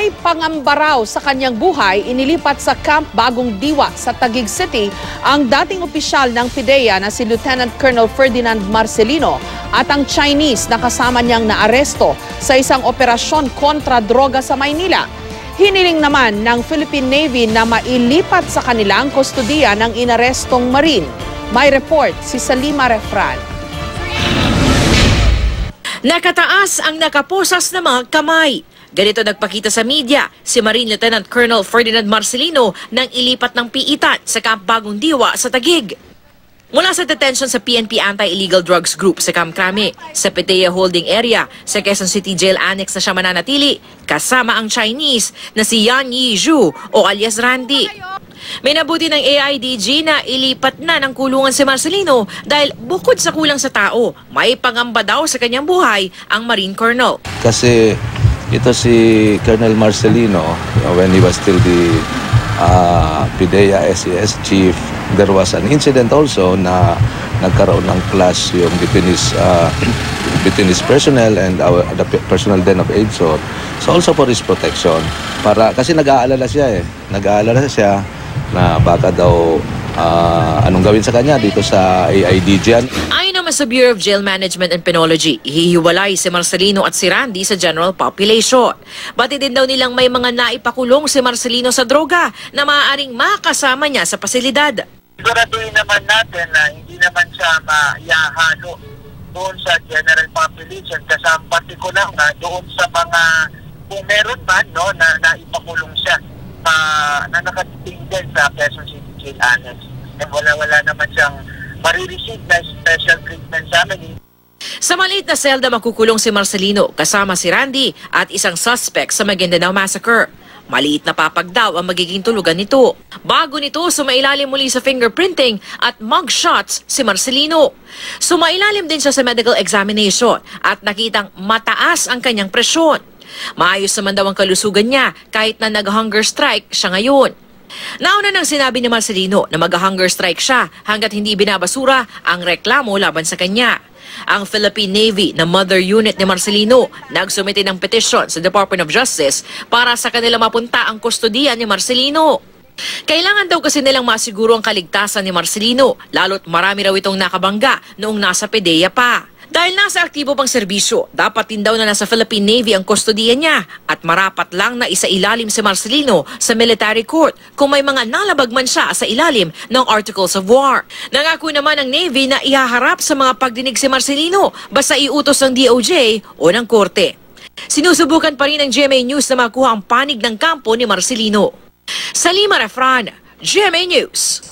May pangambaraw sa kanyang buhay, inilipat sa Camp Bagong Diwa sa Taguig City ang dating opisyal ng PIDEA na si Lieutenant Colonel Ferdinand Marcelino at ang Chinese na kasama niyang naaresto sa isang operasyon kontra droga sa Maynila. Hiniling naman ng Philippine Navy na mailipat sa kanilang kustodiya ng inarestong Marine. May report si Salima Refran. Nakataas ang nakaposas na mga kamay. Ganito nagpakita sa media si Marine Lieutenant Colonel Ferdinand Marcelino nang ilipat ng piitan sa Camp Bagong Diwa sa Taguig. Mula sa detention sa PNP Anti-Illegal Drugs Group sa Camp Crame, sa PIDEA Holding Area, sa Quezon City Jail Annex na siya mananatili, kasama ang Chinese na si Yan Yizhu o alias Randy. May nabuti ng AIDG na ilipat na ng kulungan si Marcelino dahil bukod sa kulang sa tao, may pangamba daw sa kanyang buhay ang Marine Colonel. Kasi ito si Colonel Marcelino, when he was still the PIDEA SES chief, there was an incident also na nagkaroon ng clash yung between his personnel and the personnel then of AIDSOR. So also for his protection. Kasi nag-aalala siya siya na baka daw anong gawin sa kanya dito sa AIDG. Ayon naman sa Bureau of Jail Management and Penology, hihiwalay si Marcelino at si Randy sa general population. Bati din daw nilang may mga naipakulong si Marcelino sa droga na maaaring makasama niya sa pasilidad. Siguraduhin naman natin na hindi naman siya maihahalo doon sa general population, kasama partikular na doon sa mga, kung meron man na naipakulong siya na nakatiting din sa Quezon City Jail Annex. Wala naman siyang marireceive na special treatment sa amin. Sa maliit na selda makukulong si Marcelino kasama si Randy at isang suspect sa Maguindanao Massacre. Maliit na papag daw ang magiging tulugan nito. Bago nito, sumailalim muli sa fingerprinting at mugshots si Marcelino. Sumailalim din siya sa medical examination at nakitang mataas ang kanyang presyon. Maayos naman daw ang kalusugan niya kahit na nag-hunger strike siya ngayon. Nauna nang sinabi ni Marcelino na mag-hunger strike siya hanggat hindi binabasura ang reklamo laban sa kanya. Ang Philippine Navy na mother unit ni Marcelino nagsumite ng petition sa Department of Justice para sa kanila mapunta ang kustodiya ni Marcelino. Kailangan daw kasi nilang masiguro ang kaligtasan ni Marcelino, lalo't marami raw itong nakabangga noong nasa PIDEA pa. Dahil nasa aktibo pang serbisyo, dapat din daw na nasa Philippine Navy ang kustodiya niya at marapat lang na isailalim si Marcelino sa military court kung may mga nalabag man siya sa ilalim ng Articles of War. Nangako naman ang Navy na ihaharap sa mga pagdinig si Marcelino basta iutos ng DOJ o ng korte. Sinusubukan pa rin ng GMA News na makuha ang panig ng kampo ni Marcelino. Salima Refran, GMA News.